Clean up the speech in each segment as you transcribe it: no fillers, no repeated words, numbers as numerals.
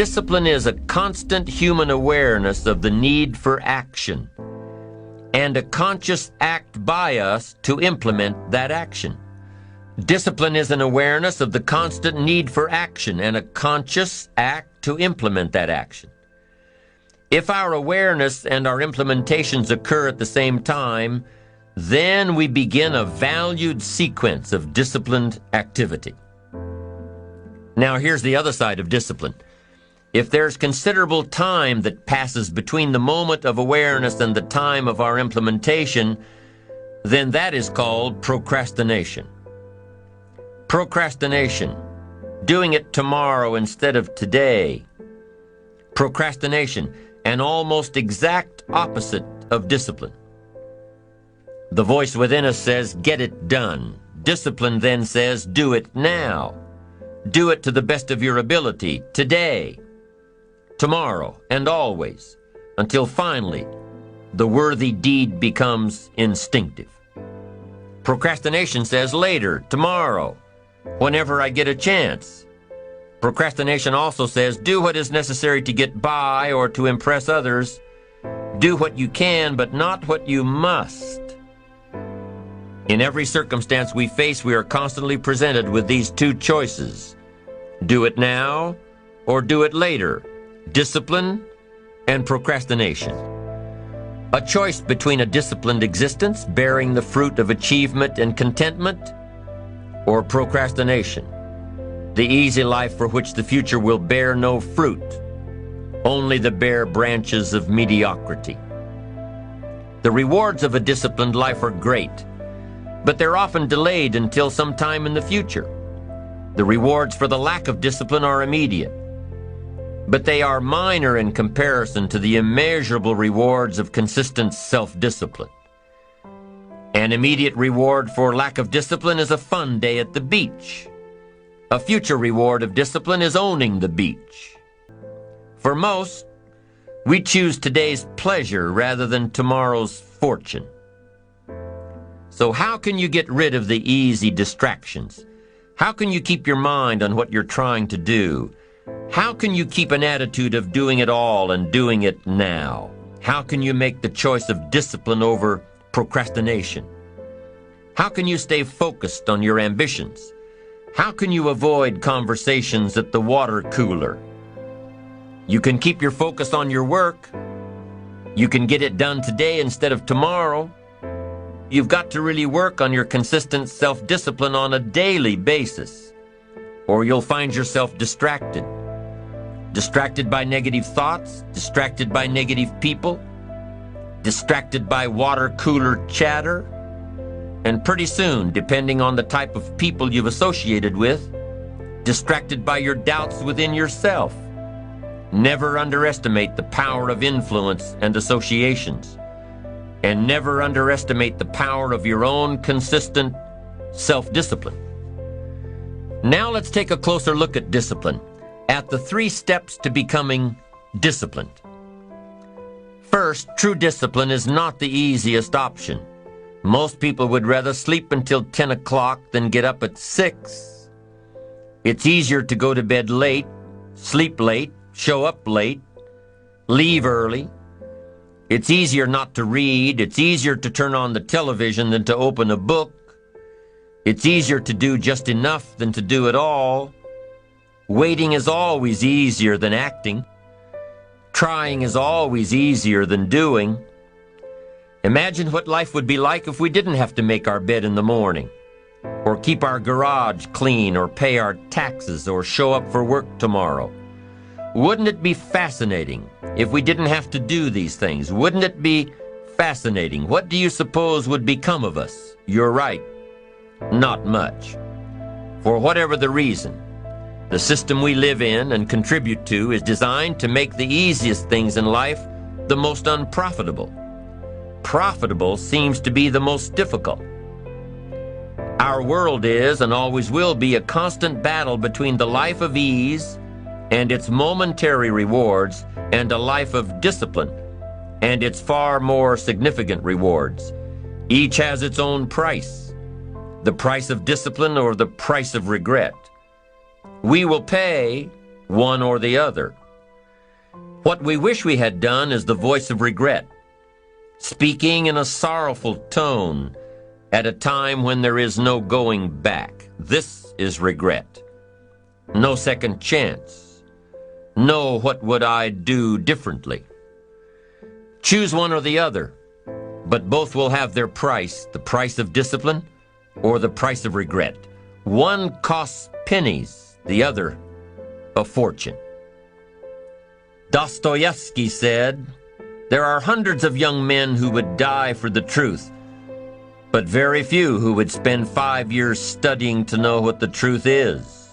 Discipline is a constant human awareness of the need for action and a conscious act by us to implement that action. Discipline is an awareness of the constant need for action and a conscious act to implement that action. If our awareness and our implementations occur at the same time, then we begin a valued sequence of disciplined activity. Now here's the other side of discipline. If there's considerable time that passes between the moment of awareness and the time of our implementation, then that is called procrastination. Procrastination, doing it tomorrow instead of today. Procrastination, an almost exact opposite of discipline. The voice within us says, get it done. Discipline then says, do it now. Do it to the best of your ability, today, tomorrow, and always, until finally the worthy deed becomes instinctive. Procrastination says later, tomorrow, whenever I get a chance. Procrastination also says do what is necessary to get by or to impress others. Do what you can, but not what you must. In every circumstance we face, we are constantly presented with these two choices. Do it now or do it later. Discipline and procrastination. A choice between a disciplined existence, bearing the fruit of achievement and contentment, or procrastination, the easy life for which the future will bear no fruit, only the bare branches of mediocrity. The rewards of a disciplined life are great, but they're often delayed until some time in the future. The rewards for the lack of discipline are immediate, but they are minor in comparison to the immeasurable rewards of consistent self-discipline. An immediate reward for lack of discipline is a fun day at the beach. A future reward of discipline is owning the beach. For most, we choose today's pleasure rather than tomorrow's fortune. So how can you get rid of the easy distractions? How can you keep your mind on what you're trying to do? How can you keep an attitude of doing it all and doing it now? How can you make the choice of discipline over procrastination? How can you stay focused on your ambitions? How can you avoid conversations at the water cooler? You can keep your focus on your work. You can get it done today instead of tomorrow. You've got to really work on your consistent self-discipline on a daily basis, or you'll find yourself distracted. Distracted by negative thoughts, distracted by negative people, distracted by water cooler chatter, and pretty soon, depending on the type of people you've associated with, distracted by your doubts within yourself. Never underestimate the power of influence and associations, and never underestimate the power of your own consistent self-discipline. Now let's take a closer look at discipline, at the 3 steps to becoming disciplined. First, true discipline is not the easiest option. Most people would rather sleep until 10 o'clock than get up at 6. It's easier to go to bed late, sleep late, show up late, leave early. It's easier not to read. It's easier to turn on the television than to open a book. It's easier to do just enough than to do it all. Waiting is always easier than acting. Trying is always easier than doing. Imagine what life would be like if we didn't have to make our bed in the morning, or keep our garage clean, or pay our taxes, or show up for work tomorrow. Wouldn't it be fascinating if we didn't have to do these things? Wouldn't it be fascinating? What do you suppose would become of us? You're right, not much. For whatever the reason, the system we live in and contribute to is designed to make the easiest things in life the most unprofitable. Profitable seems to be the most difficult. Our world is and always will be a constant battle between the life of ease and its momentary rewards and a life of discipline and its far more significant rewards. Each has its own price, the price of discipline or the price of regret. We will pay one or the other, What we wish we had done is the voice of regret, speaking in a sorrowful tone at a time when there is no going back. This is regret. No second chance. No what would I do differently. Choose one or the other, but both will have their price, the price of discipline or the price of regret. One costs pennies, the other a fortune. Dostoevsky said, "There are hundreds of young men who would die for the truth, but very few who would spend 5 years studying to know what the truth is."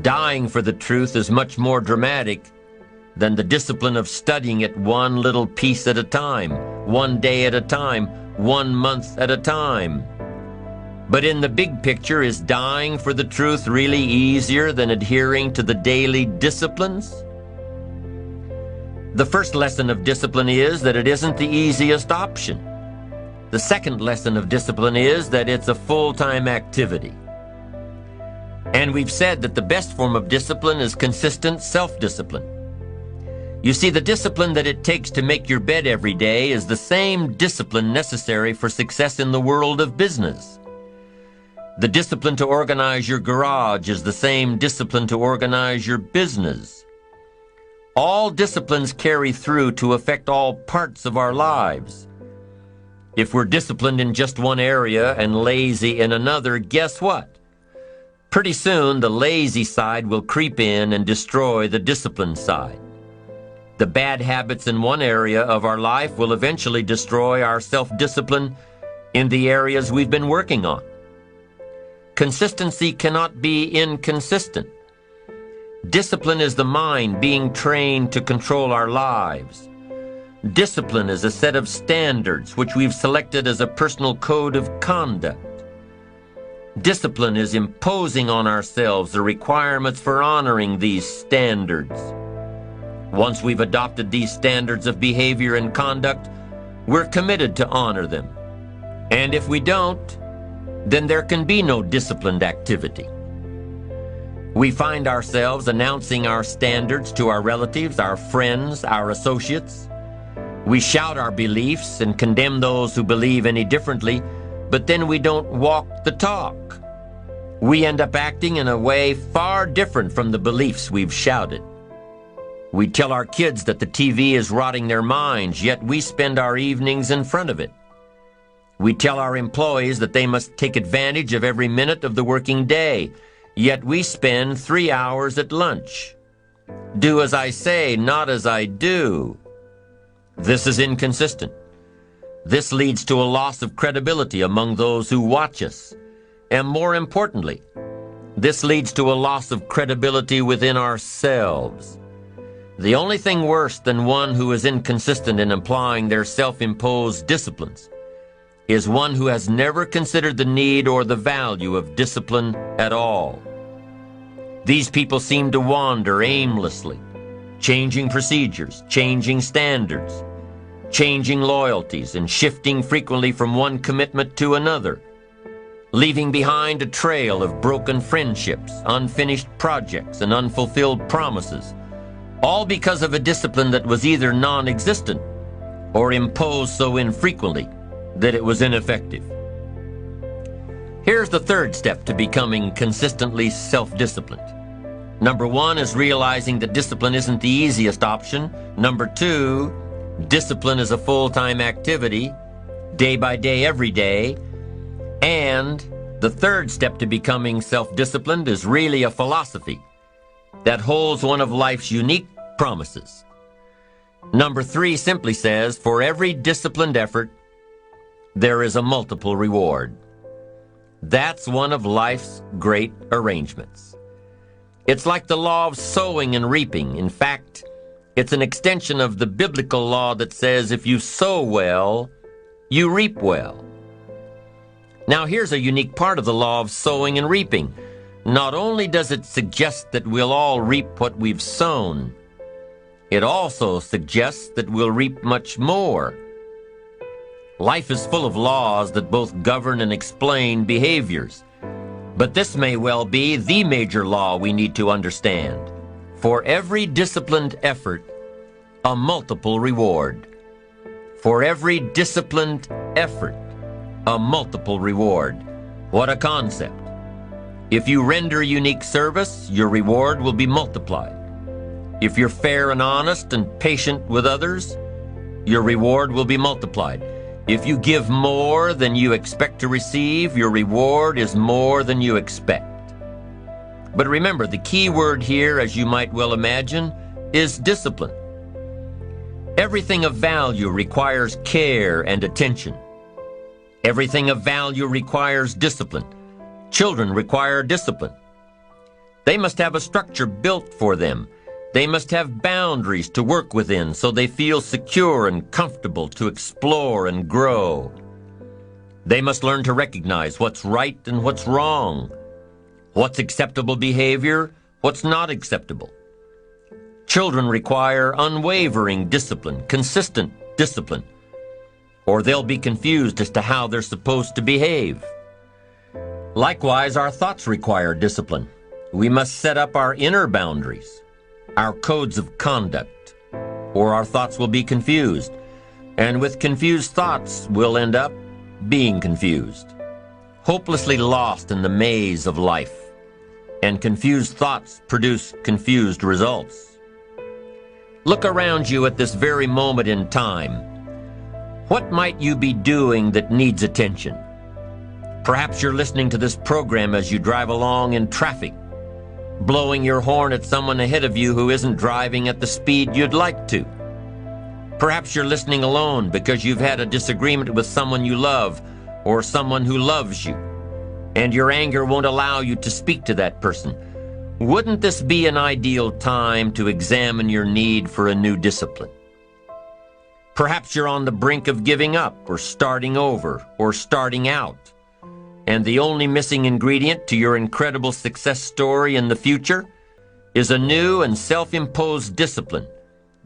Dying for the truth is much more dramatic than the discipline of studying it one little piece at a time, one day at a time, 1 month at a time. But in the big picture, is dying for the truth really easier than adhering to the daily disciplines? The first lesson of discipline is that it isn't the easiest option. The second lesson of discipline is that it's a full-time activity. And we've said that the best form of discipline is consistent self-discipline. You see, the discipline that it takes to make your bed every day is the same discipline necessary for success in the world of business. The discipline to organize your garage is the same discipline to organize your business. All disciplines carry through to affect all parts of our lives. If we're disciplined in just one area and lazy in another, guess what? Pretty soon, the lazy side will creep in and destroy the disciplined side. The bad habits in one area of our life will eventually destroy our self-discipline in the areas we've been working on. Consistency cannot be inconsistent. Discipline is the mind being trained to control our lives. Discipline is a set of standards which we've selected as a personal code of conduct. Discipline is imposing on ourselves the requirements for honoring these standards. Once we've adopted these standards of behavior and conduct, we're committed to honor them. And if we don't, then there can be no disciplined activity. We find ourselves announcing our standards to our relatives, our friends, our associates. We shout our beliefs and condemn those who believe any differently, but then we don't walk the talk. We end up acting in a way far different from the beliefs we've shouted. We tell our kids that the TV is rotting their minds, yet we spend our evenings in front of it. We tell our employees that they must take advantage of every minute of the working day, yet we spend 3 hours at lunch. Do as I say, not as I do. This is inconsistent. This leads to a loss of credibility among those who watch us. And more importantly, this leads to a loss of credibility within ourselves. The only thing worse than one who is inconsistent in applying their self-imposed disciplines is one who has never considered the need or the value of discipline at all. These people seem to wander aimlessly, changing procedures, changing standards, changing loyalties, and shifting frequently from one commitment to another, leaving behind a trail of broken friendships, unfinished projects, and unfulfilled promises, all because of a discipline that was either non-existent or imposed so infrequently that it was ineffective. Here's the third step to becoming consistently self-disciplined. Number 1 is realizing that discipline isn't the easiest option. Number 2, discipline is a full-time activity, day by day, every day. And the third step to becoming self-disciplined is really a philosophy that holds one of life's unique promises. Number 3 simply says, for every disciplined effort, there is a multiple reward. That's one of life's great arrangements. It's like the law of sowing and reaping. In fact, it's an extension of the biblical law that says if you sow well, you reap well. Now here's a unique part of the law of sowing and reaping. Not only does it suggest that we'll all reap what we've sown, it also suggests that we'll reap much more. Life is full of laws that both govern and explain behaviors. But this may well be the major law we need to understand. For every disciplined effort, a multiple reward. For every disciplined effort, a multiple reward. What a concept. If you render unique service, your reward will be multiplied. If you're fair and honest and patient with others, your reward will be multiplied. If you give more than you expect to receive, your reward is more than you expect. But remember, the key word here, as you might well imagine, is discipline. Everything of value requires care and attention. Everything of value requires discipline. Children require discipline. They must have a structure built for them. They must have boundaries to work within so they feel secure and comfortable to explore and grow. They must learn to recognize what's right and what's wrong, what's acceptable behavior, what's not acceptable. Children require unwavering discipline, consistent discipline, or they'll be confused as to how they're supposed to behave. Likewise, our thoughts require discipline. We must set up our inner boundaries, our codes of conduct, or our thoughts will be confused. And with confused thoughts, we'll end up being confused, hopelessly lost in the maze of life. And confused thoughts produce confused results. Look around you at this very moment in time. What might you be doing that needs attention? Perhaps you're listening to this program as you drive along in traffic, blowing your horn at someone ahead of you who isn't driving at the speed you'd like to. Perhaps you're listening alone because you've had a disagreement with someone you love or someone who loves you, and your anger won't allow you to speak to that person. Wouldn't this be an ideal time to examine your need for a new discipline? Perhaps you're on the brink of giving up or starting over or starting out, and the only missing ingredient to your incredible success story in the future is a new and self-imposed discipline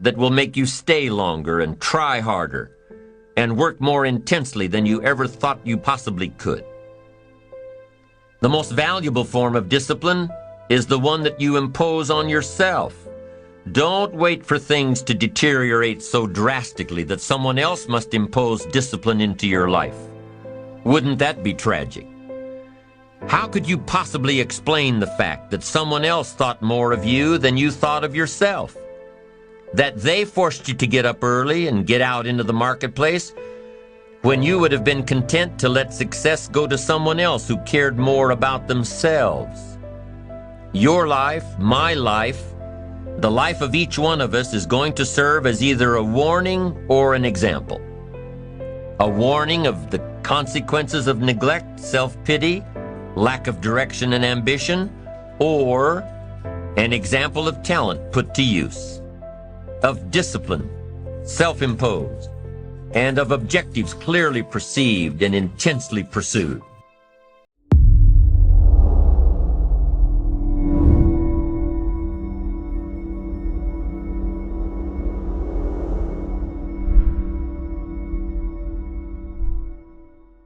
that will make you stay longer and try harder and work more intensely than you ever thought you possibly could. The most valuable form of discipline is the one that you impose on yourself. Don't wait for things to deteriorate so drastically that someone else must impose discipline into your life. Wouldn't that be tragic? How could you possibly explain the fact that someone else thought more of you than you thought of yourself? That they forced you to get up early and get out into the marketplace when you would have been content to let success go to someone else who cared more about themselves. Your life, my life, the life of each one of us is going to serve as either a warning or an example. A warning of the consequences of neglect, self-pity, lack of direction and ambition, or an example of talent put to use, of discipline, self-imposed, and of objectives clearly perceived and intensely pursued.